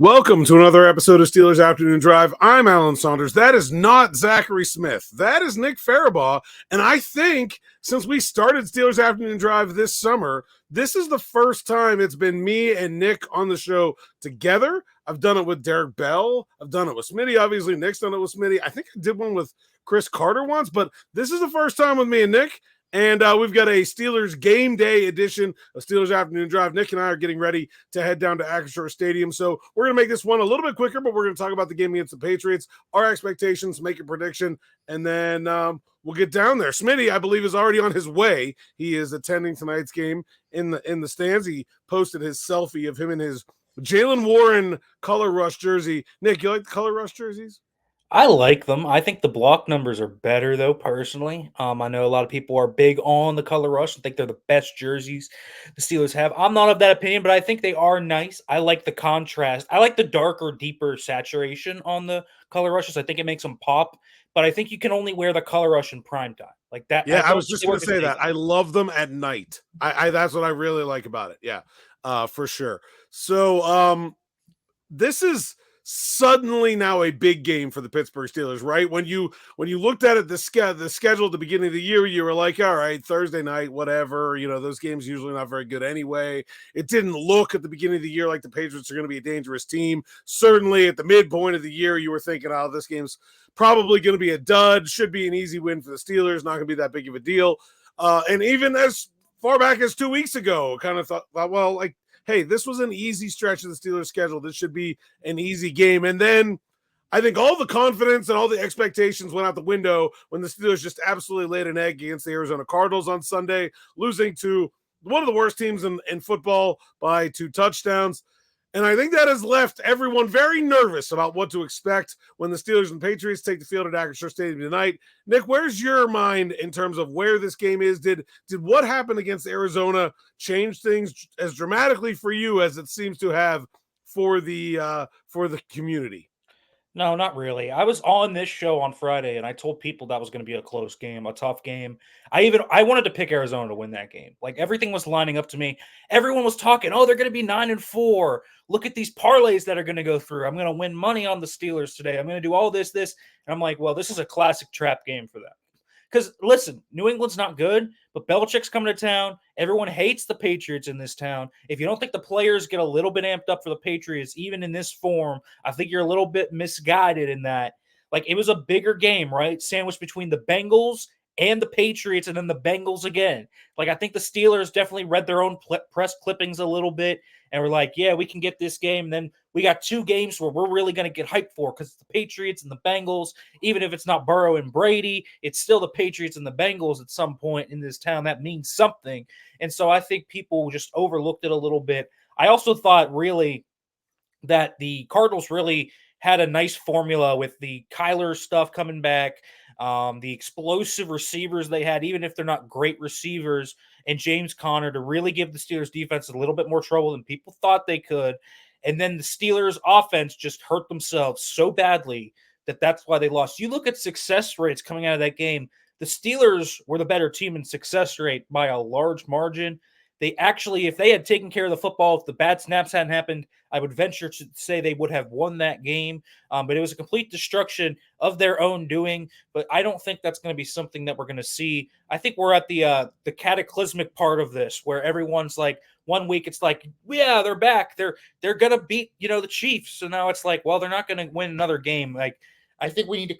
Welcome to another episode of Steelers Afternoon Drive. I'm Alan Saunders. That is not Zachary Smith. That is Nick Farabaugh. And I think since we started Steelers Afternoon Drive this summer, this is the first time it's been me and Nick on the show together. I've done it with Derek Bell. I've done it with Smitty. Obviously, Nick's done it with Smitty. I think I did one with Chris Carter once, but this is the first time with me and Nick. And we've got a Steelers game day edition of Steelers Afternoon Drive. Nick and I are getting ready to head down to Acrisure Stadium. So we're going to make this one a little bit quicker, but we're going to talk about the game against the Patriots, our expectations, make a prediction, and then we'll get down there. Smitty, I believe, is already on his way. He is attending tonight's game in the stands. He posted his selfie of him in his Jalen Warren color rush jersey. Nick, you like the color rush jerseys? I like them. I think the block numbers are better, though, personally. I know a lot of people are big on the color rush and think they're the best jerseys the Steelers have. I'm not of that opinion, but I think they are nice. I like the contrast. I like the darker, deeper saturation on the color rushes. I think it makes them pop, but I think you can only wear the color rush in prime time. Like that. Yeah, I was just going to say that. I love them at night. I that's what I really like about it. Yeah, for sure. So this is suddenly now a big game for the Pittsburgh Steelers, right? When you looked at it, the schedule at the beginning of the year, you were like, all right, Thursday night, whatever. You know, those games usually not very good anyway. It didn't look at the beginning of the year like the Patriots are going to be a dangerous team. Certainly at the midpoint of the year, you were thinking, oh, this game's probably going to be a dud, should be an easy win for the Steelers, not going to be that big of a deal. And even as far back as 2 weeks ago, kind of thought, well, like, hey, this was an easy stretch of the Steelers schedule. This should be an easy game. And then I think all the confidence and all the expectations went out the window when the Steelers just absolutely laid an egg against the Arizona Cardinals on Sunday, losing to one of the worst teams in football by 2 touchdowns. And I think that has left everyone very nervous about what to expect when the Steelers and Patriots take the field at Acrisure Stadium tonight. Nick, where's your mind in terms of where this game is? Did what happened against Arizona change things as dramatically for you as it seems to have for the community? No, not really. I was on this show on Friday and I told people that was going to be a close game, a tough game. I wanted to pick Arizona to win that game. Like everything was lining up to me. Everyone was talking, "Oh, they're going to be 9-4. Look at these parlays that are going to go through. I'm going to win money on the Steelers today. I'm going to do all this." And I'm like, "Well, this is a classic trap game for them." Because listen, New England's not good, but Belichick's coming to town. Everyone hates the Patriots in this town. If you don't think the players get a little bit amped up for the Patriots, even in this form, I think you're a little bit misguided in that. Like it was a bigger game, right? Sandwiched between the Bengals and the Patriots, and then the Bengals again. Like I think the Steelers definitely read their own press clippings a little bit and were like, "Yeah, we can get this game." And then we got 2 games where we're really going to get hyped for because the Patriots and the Bengals. Even if it's not Burrow and Brady, it's still the Patriots and the Bengals at some point in this town. That means something. And so I think people just overlooked it a little bit. I also thought really that the Cardinals really had a nice formula with the Kyler stuff coming back, the explosive receivers they had, even if they're not great receivers, and James Conner to really give the Steelers defense a little bit more trouble than people thought they could. And then the Steelers offense just hurt themselves so badly that's why they lost. You look at success rates coming out of that game, the Steelers were the better team in success rate by a large margin. They actually, if they had taken care of the football, if the bad snaps hadn't happened, I would venture to say they would have won that game. But it was a complete destruction of their own doing. But I don't think that's going to be something that we're going to see. I think we're at the cataclysmic part of this, where everyone's like, one week it's like, yeah, they're back. They're going to beat the Chiefs. So now it's like, well, they're not going to win another game. Like I think we need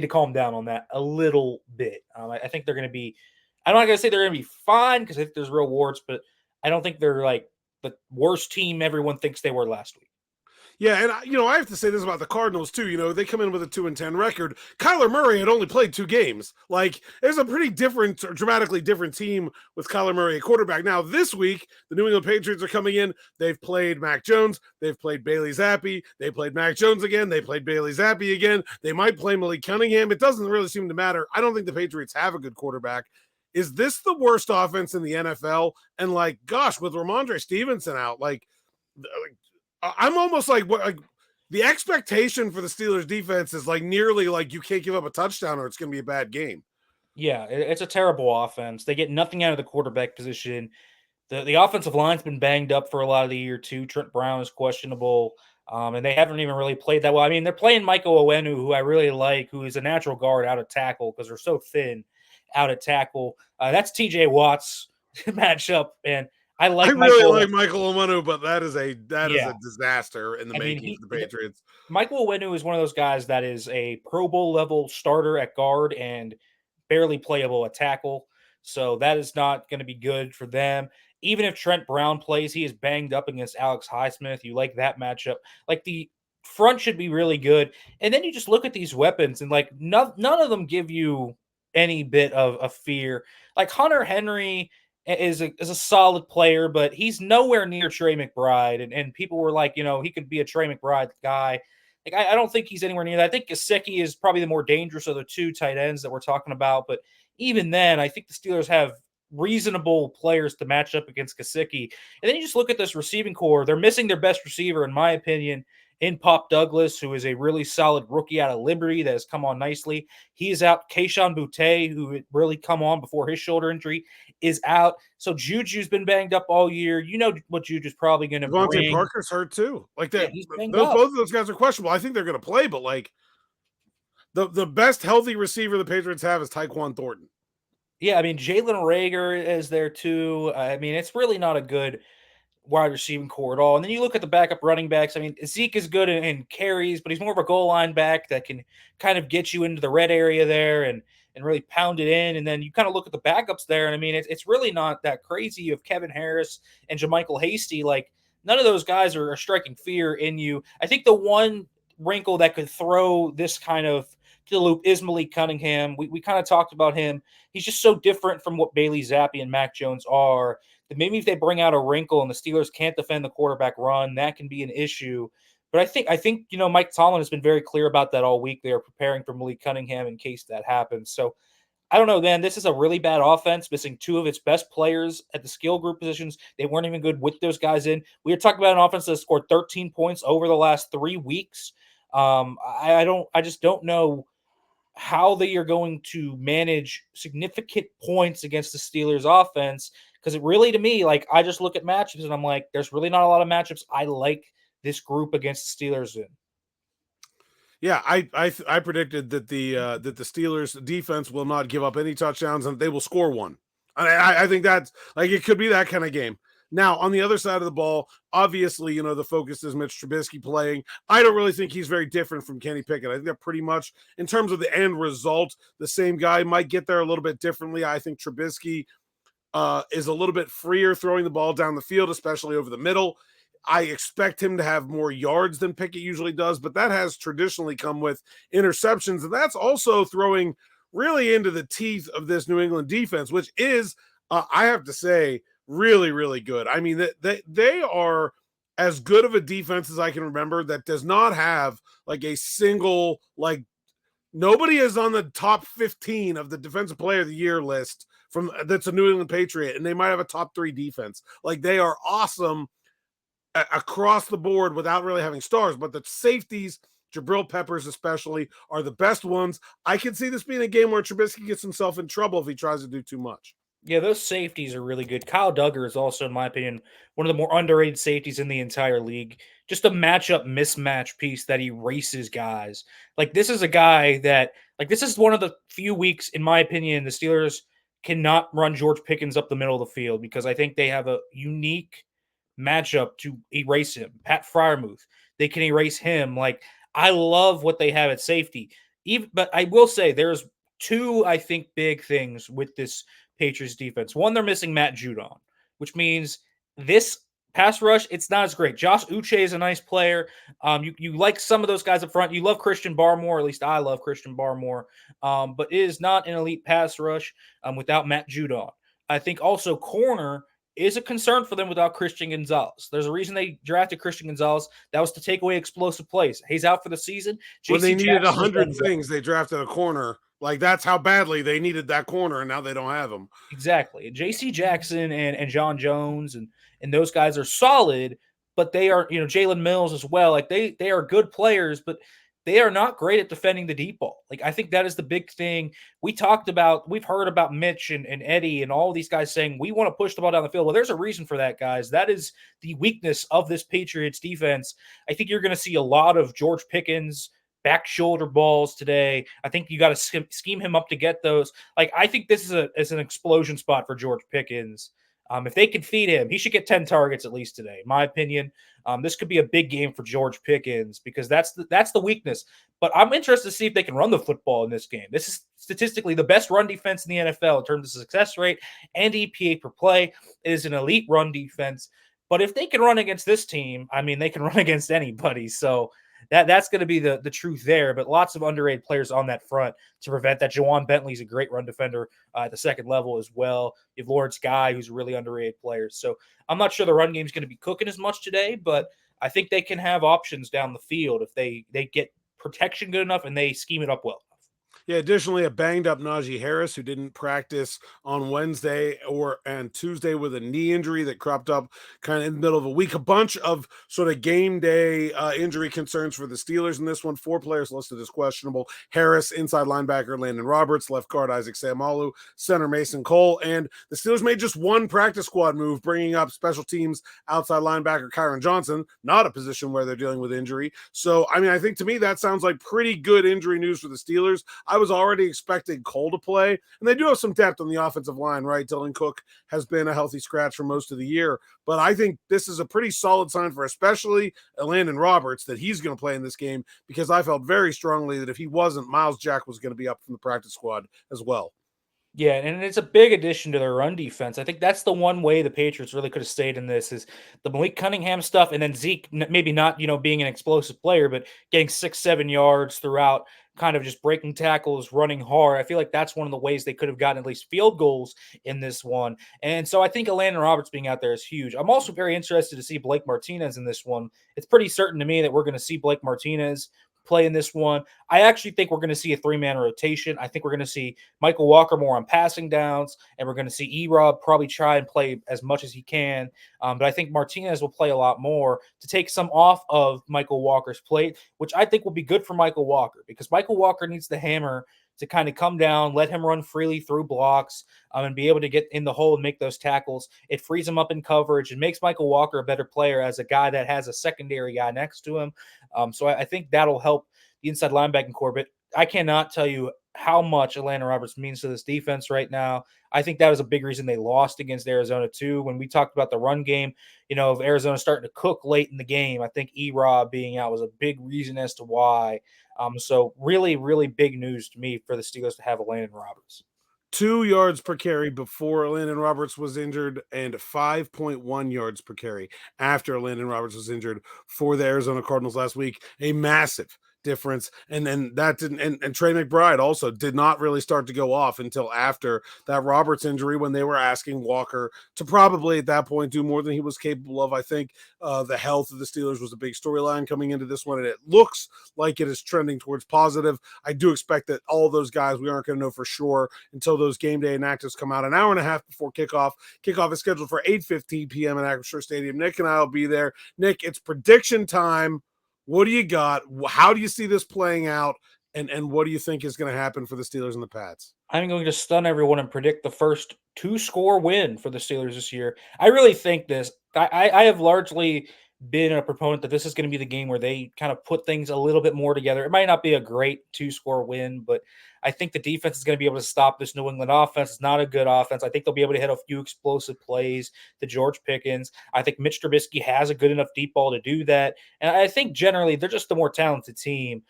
to calm down on that a little bit. I think they're going to be. I'm not going to say they're going to be fine because I think there's real warts, but I don't think they're like the worst team everyone thinks they were last week. Yeah, and I have to say this about the Cardinals too. They come in with a 2-10 record. Kyler Murray had only played 2 games. Like, there's a pretty different, dramatically different team with Kyler Murray at quarterback. Now, this week, the New England Patriots are coming in. They've played Mac Jones. They've played Bailey Zappi. They played Mac Jones again. They played Bailey Zappi again. They might play Malik Cunningham. It doesn't really seem to matter. I don't think the Patriots have a good quarterback. Is this the worst offense in the NFL? And like, gosh, with Ramondre Stevenson out, like I'm almost like the expectation for the Steelers defense is like nearly like you can't give up a touchdown or it's going to be a bad game. Yeah, it's a terrible offense. They get nothing out of the quarterback position. The offensive line's been banged up for a lot of the year too. Trent Brown is questionable, and they haven't even really played that well. I mean, they're playing Michael Owenu, who I really like, who is a natural guard out of tackle because they're so thin out at tackle. That's T.J. Watt's matchup, and I I like really Michael. like Michael Omanu, but that is a Yeah, disaster in the I mean making for the Patriots. Michael Owenu is one of those guys that is a Pro Bowl level starter at guard and barely playable at tackle. So that is not going to be good for them. Even if Trent Brown plays, he is banged up against Alex Highsmith. You like that matchup. Like the front should be really good. And then you just look at these weapons and like none of them give you any bit of fear. Like Hunter Henry is a solid player, but he's nowhere near Trey McBride. And people were like, he could be a Trey McBride guy. Like I don't think he's anywhere near that. I think Gesicki is probably the more dangerous of the two tight ends that we're talking about. But even then, I think the Steelers have reasonable players to match up against Gesicki. And then you just look at this receiving core. They're missing their best receiver, in my opinion, in Pop Douglas, who is a really solid rookie out of Liberty that has come on nicely. He is out. Kayshon Boutte, who had really come on before his shoulder injury, is out. So Juju's been banged up all year. You know what Juju's probably going to Devontae bring. Parker's hurt too. Like Yeah, that, he's banged those up. both of those guys are questionable. I think they're going to play, but like the best healthy receiver the Patriots have is Tyquan Thornton. Yeah, I mean, Jalen Rager is there too. I mean, it's really not a good wide receiving core at all. And then you look at the backup running backs. I mean, Zeke is good in carries, but he's more of a goal line back that can kind of get you into the red area there and really pound it in. And then you kind of look at the backups there, and I mean, it's really not that crazy. You have Kevin Harris and JaMychal Hasty. Like, none of those guys are striking fear in you. I think the one wrinkle that could throw this kind of to the loop is Malik Cunningham. We kind of talked about him. He's just so different from what Bailey Zappi and Mac Jones are. That maybe if they bring out a wrinkle and the Steelers can't defend the quarterback run, that can be an issue. But I think Mike Tomlin has been very clear about that all week. They are preparing for Malik Cunningham in case that happens. So I don't know, man. This is a really bad offense, missing two of its best players at the skill group positions. They weren't even good with those guys in. We are talking about an offense that scored 13 points over the last 3 weeks. I just don't know how they are going to manage significant points against the Steelers offense. Because it really, to me, like I just look at matchups and I'm like, there's really not a lot of matchups I like this group against the Steelers in. Yeah, I predicted that the Steelers defense will not give up any touchdowns and they will score one. I think that's like it could be that kind of game. Now, on the other side of the ball, obviously, the focus is Mitch Trubisky playing. I don't really think he's very different from Kenny Pickett. I think they're pretty much, in terms of the end result, the same guy. Might get there a little bit differently. I think Trubisky is a little bit freer throwing the ball down the field, especially over the middle. I expect him to have more yards than Pickett usually does, but that has traditionally come with interceptions. And that's also throwing really into the teeth of this New England defense, which is, I have to say, really, really good. I mean, they are as good of a defense as I can remember that does not have like a single, like, nobody is on the top 15 of the defensive player of the year list that's a New England Patriot, and they might have a top 3 defense. Like, they are awesome across the board without really having stars, but the safeties, Jabril Peppers especially, are the best ones. I can see this being a game where Trubisky gets himself in trouble if he tries to do too much. Yeah, those safeties are really good. Kyle Duggar is also, in my opinion, one of the more underrated safeties in the entire league. Just a matchup mismatch piece that erases guys. Like, this is a guy that, like, this is one of the few weeks, in my opinion, the Steelers cannot run George Pickens up the middle of the field because I think they have a unique matchup to erase him. Pat Fryermuth, they can erase him. Like, I love what they have at safety. But I will say there's two, I think, big things with this Patriots defense. One, they're missing Matt Judon, which means this pass rush, it's not as great. Josh Uche is a nice player. You like some of those guys up front. You love Christian Barmore, at least I love Christian Barmore, but it is not an elite pass rush without Matt Judon. I think also corner is a concern for them without Christian Gonzalez. There's a reason they drafted Christian Gonzalez. That was to take away explosive plays. He's out for the season. When they needed 100 things, they drafted a corner. Like, that's how badly they needed that corner, and now they don't have him. Exactly. J.C. Jackson and John Jones and those guys are solid, but they are, Jalen Mills as well. Like, they are good players, but they are not great at defending the deep ball. Like, I think that is the big thing. We've heard about Mitch and Eddie and all these guys saying, we want to push the ball down the field. Well, there's a reason for that, guys. That is the weakness of this Patriots defense. I think you're going to see a lot of George Pickens back shoulder balls today. I think you got to scheme him up to get those. Like, I think this is an explosion spot for George Pickens. If they can feed him, he should get 10 targets at least today, in my opinion. This could be a big game for George Pickens because that's the weakness. But I'm interested to see if they can run the football in this game. This is statistically the best run defense in the NFL in terms of success rate and EPA per play. It is an elite run defense. But if they can run against this team, I mean, they can run against anybody. So that's going to be the truth there. But lots of underrated players on that front to prevent that. Jawan Bentley's a great run defender at the second level as well. You have Lawrence Guy, who's a really underrated player. So I'm not sure the run game is going to be cooking as much today, but I think they can have options down the field if they get protection good enough and they scheme it up well. Yeah, additionally, a banged up Najee Harris who didn't practice on Wednesday and Tuesday with a knee injury that cropped up kind of in the middle of a week. A bunch of sort of game day injury concerns for the Steelers in this one. 4 players listed as questionable: Harris, inside linebacker Landon Roberts, left guard Isaac Seumalo, center Mason Cole. And the Steelers made just one practice squad move, bringing up special teams outside linebacker Kyron Johnson, not a position where they're dealing with injury. So, I mean, I think to me that sounds like pretty good injury news for the Steelers. I was already expecting Cole to play, and they do have some depth on the offensive line, right? Dylan Cook has been a healthy scratch for most of the year, but I think this is a pretty solid sign for especially Landon Roberts that he's going to play in this game, because I felt very strongly that if he wasn't, Miles Jack was going to be up from the practice squad as well. Yeah, and it's a big addition to their run defense. I think that's the one way the Patriots really could have stayed in this is the Malik Cunningham stuff, and then Zeke maybe not, being an explosive player, but getting 6-7 yards throughout, kind of just breaking tackles, running hard. I feel like that's one of the ways they could have gotten at least field goals in this one. And so I think Landon Roberts being out there is huge. I'm also very interested to see Blake Martinez in this one. It's pretty certain to me that we're going to see Blake Martinez play in this one. I actually think we're going to see a 3-man rotation. I think we're going to see Michael Walker more on passing downs, and we're going to see E-Rob probably try and play as much as he can. But I think Martinez will play a lot more to take some off of Michael Walker's plate, which I think will be good for Michael Walker, because Michael Walker needs the hammer to kind of come down, let him run freely through blocks, and be able to get in the hole and make those tackles. It frees him up in coverage and makes Michael Walker a better player as a guy that has a secondary guy next to him. So I think that'll help the inside linebacking core. But I cannot tell you how much Landon Roberts means to this defense right now. I think that was a big reason they lost against Arizona too. When we talked about the run game, of Arizona starting to cook late in the game, I think E-Rob being out was a big reason as to why. So really, really big news to me for the Steelers to have a Landon Roberts. 2 yards per carry before Landon Roberts was injured, and 5.1 yards per carry after Landon Roberts was injured for the Arizona Cardinals last week. A massive difference. And then that didn't, and Trey McBride also did not really start to go off until after that Roberts injury, when they were asking Walker to probably at that point do more than he was capable of. I think the health of the Steelers was a big storyline coming into this one, and it looks like it is trending towards positive. I do expect that all those guys, we aren't going to know for sure until those game day inactives come out an hour and a half before kickoff. Kickoff is scheduled for 8:15 p.m. at Acrisure Stadium. Nick and I will be there. Nick, it's prediction time. What do you got? How do you see this playing out? And what do you think is going to happen for the Steelers and the Pats? I'm going to stun everyone and predict the first 2-score win for the Steelers this year. I really think this. I have largely been a proponent that this is going to be the game where they kind of put things a little bit more together. It might not be a great 2-score win, but I think the defense is going to be able to stop this New England offense. It's not a good offense. I think they'll be able to hit a few explosive plays to George Pickens. I think Mitch Trubisky has a good enough deep ball to do that. And I think generally they're just the more talented team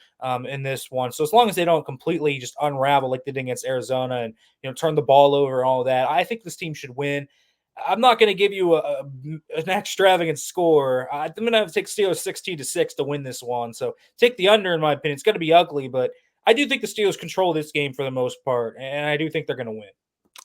in this one. So as long as they don't completely just unravel like they did against Arizona and turn the ball over and all of that, I think this team should win. I'm not going to give you an extravagant score. I'm going to have to take Steelers 16-6 to win this one. So take the under, in my opinion. It's going to be ugly, but I do think the Steelers control this game for the most part, and I do think they're going to win.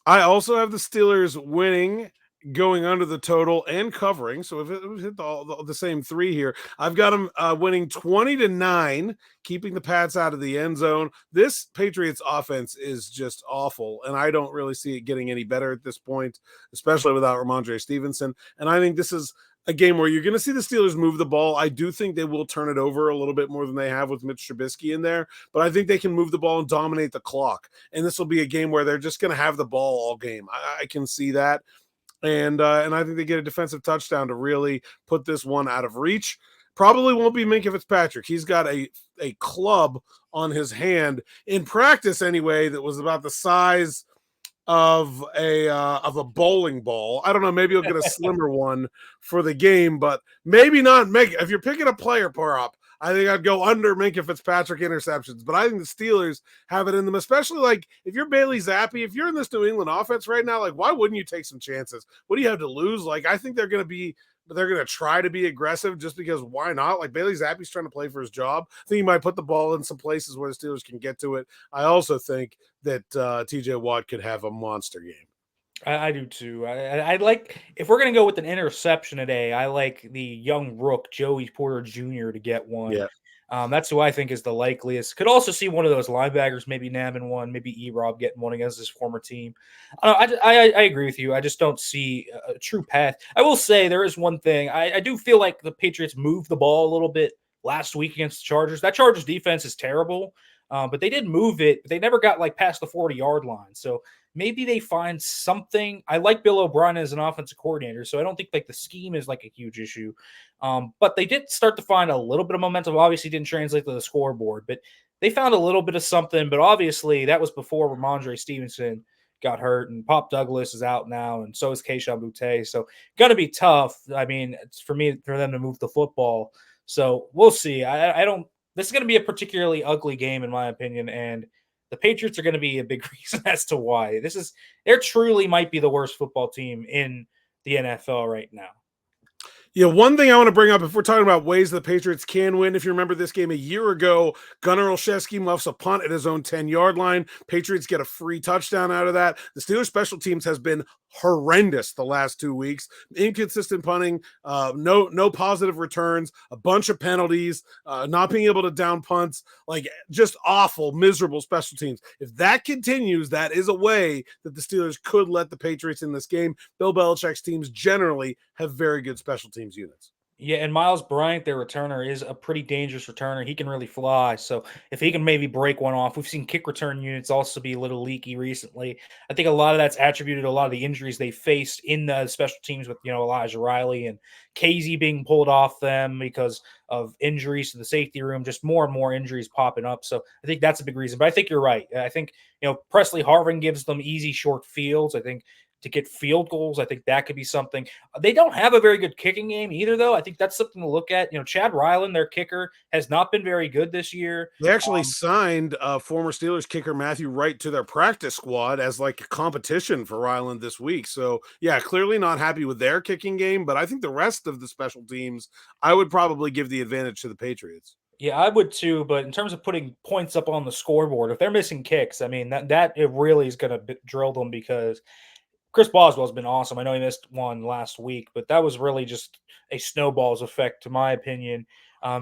I also have the Steelers winning, going under the total and covering. So if it was hit the same 3 here, I've got them winning 20-9, keeping the Pats out of the end zone. This Patriots offense is just awful, and I don't really see it getting any better at this point, especially without Ramondre Stevenson. And I think this is a game where you're going to see the Steelers move the ball. I do think they will turn it over a little bit more than they have with Mitch Trubisky in there, but I think they can move the ball and dominate the clock. And this will be a game where they're just going to have the ball all game. I can see that. And I think they get a defensive touchdown to really put this one out of reach. Probably won't be Minkah Fitzpatrick. He's got a club on his hand in practice anyway that was about the size of a bowling ball. I don't know. Maybe he'll get a slimmer one for the game, but maybe not Minkah. If you're picking a player prop, I think I'd go under Minkah Fitzpatrick interceptions. But I think the Steelers have it in them, especially like if you're Bailey Zappi, if you're in this New England offense right now, like why wouldn't you take some chances? What do you have to lose? Like I think they're going to try to be aggressive just because why not? Like Bailey Zappi's trying to play for his job. I think he might put the ball in some places where the Steelers can get to it. I also think that TJ Watt could have a monster game. I do too. I like if we're gonna go with an interception today. I like the young rook Joey Porter Jr. to get one. Yeah. That's who I think is the likeliest. Could also see one of those linebackers maybe nabbing one, maybe E-Rob getting one against his former team. I agree with you. I just don't see a true path. I will say there is one thing. I do feel like the Patriots moved the ball a little bit last week against the Chargers. That Chargers defense is terrible, but they did move it. But they never got like past the 40-yard line. So maybe they find something. I like Bill O'Brien as an offensive coordinator, so I don't think like the scheme is like a huge issue. But they did start to find a little bit of momentum. Obviously, didn't translate to the scoreboard, but they found a little bit of something. But obviously, that was before Ramondre Stevenson got hurt, and Pop Douglas is out now, and so is Keisha Butte. So gonna be tough. I mean, it's for them to move the football. So we'll see. I don't. This is going to be a particularly ugly game, in my opinion, and the Patriots are going to be a big reason as to why. They truly might be the worst football team in the NFL right now. Yeah, one thing I want to bring up, if we're talking about ways the Patriots can win, if you remember this game a year ago, Gunnar Olszewski muffs a punt at his own 10-yard line. Patriots get a free touchdown out of that. The Steelers special teams has been horrendous the last 2 weeks. Inconsistent punting, no positive returns, a bunch of penalties, not being able to down punts, like just awful, miserable special teams. If that continues, that is a way that the Steelers could let the Patriots in this game. Bill Belichick's teams generally have very good special teams units. Yeah, and Miles Bryant, their returner, is a pretty dangerous returner. He can really fly. So if he can maybe break one off, we've seen kick return units also be a little leaky recently. I think a lot of that's attributed to a lot of the injuries they faced in the special teams with, Elijah Riley and Casey being pulled off them because of injuries to the safety room, just more and more injuries popping up. So I think that's a big reason. But I think you're right. I think, Presley Harvin gives them easy short fields. I think to get field goals, I think that could be something. They don't have a very good kicking game either, though. I think that's something to look at. Chad Ryland, their kicker, has not been very good this year. They actually signed former Steelers kicker Matthew Wright to their practice squad as like a competition for Ryland this week. So, yeah, clearly not happy with their kicking game, but I think the rest of the special teams, I would probably give the advantage to the Patriots. Yeah, I would too. But in terms of putting points up on the scoreboard, if they're missing kicks, I mean, that it really is going to drill them because Chris Boswell's been awesome. I know he missed one last week, but that was really just a snowball's effect, to my opinion.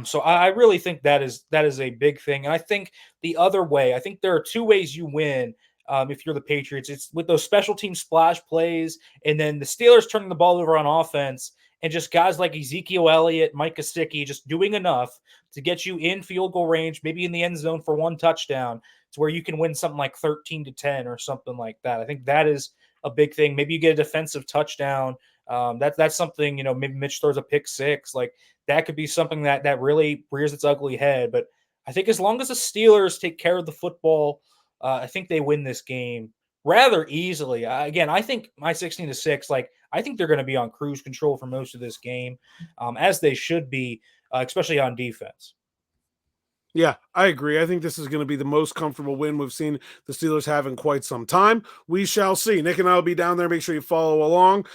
So I really think that is a big thing. And I think the other way, I think there are two ways you win if you're the Patriots. It's with those special team splash plays, and then the Steelers turning the ball over on offense, and just guys like Ezekiel Elliott, Mike Gesicki, just doing enough to get you in field goal range, maybe in the end zone for one touchdown, to where you can win something like 13-10 or something like that. I think that is a big thing. Maybe you get a defensive touchdown. That's something, maybe Mitch throws a pick six. Like that could be something that really rears its ugly head. But I think as long as the Steelers take care of the football, I think they win this game rather easily. Again, I think my 16-6, like I think they're going to be on cruise control for most of this game, as they should be, especially on defense. Yeah, I agree. I think this is going to be the most comfortable win we've seen the Steelers have in quite some time. We shall see. Nick and I will be down there. Make sure you follow along.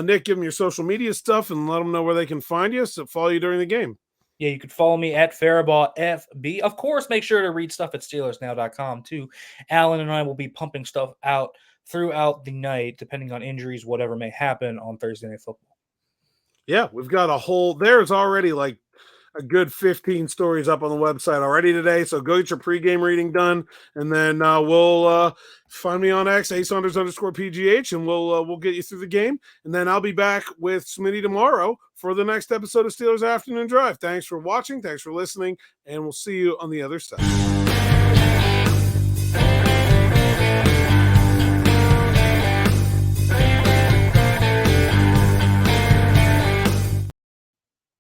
Nick, give them your social media stuff and let them know where they can find you. So follow you during the game. Yeah, you could follow me at FaribaughtFB. Of course, make sure to read stuff at SteelersNow.com too. Alan and I will be pumping stuff out throughout the night, depending on injuries, whatever may happen on Thursday Night Football. Yeah, we've got a whole – there's already like – a good 15 stories up on the website already today. So go get your pregame reading done, and then we'll find me on X, @AceSaunders_PGH, and we'll get you through the game. And then I'll be back with Smitty tomorrow for the next episode of Steelers Afternoon Drive. Thanks for watching. Thanks for listening, and we'll see you on the other side.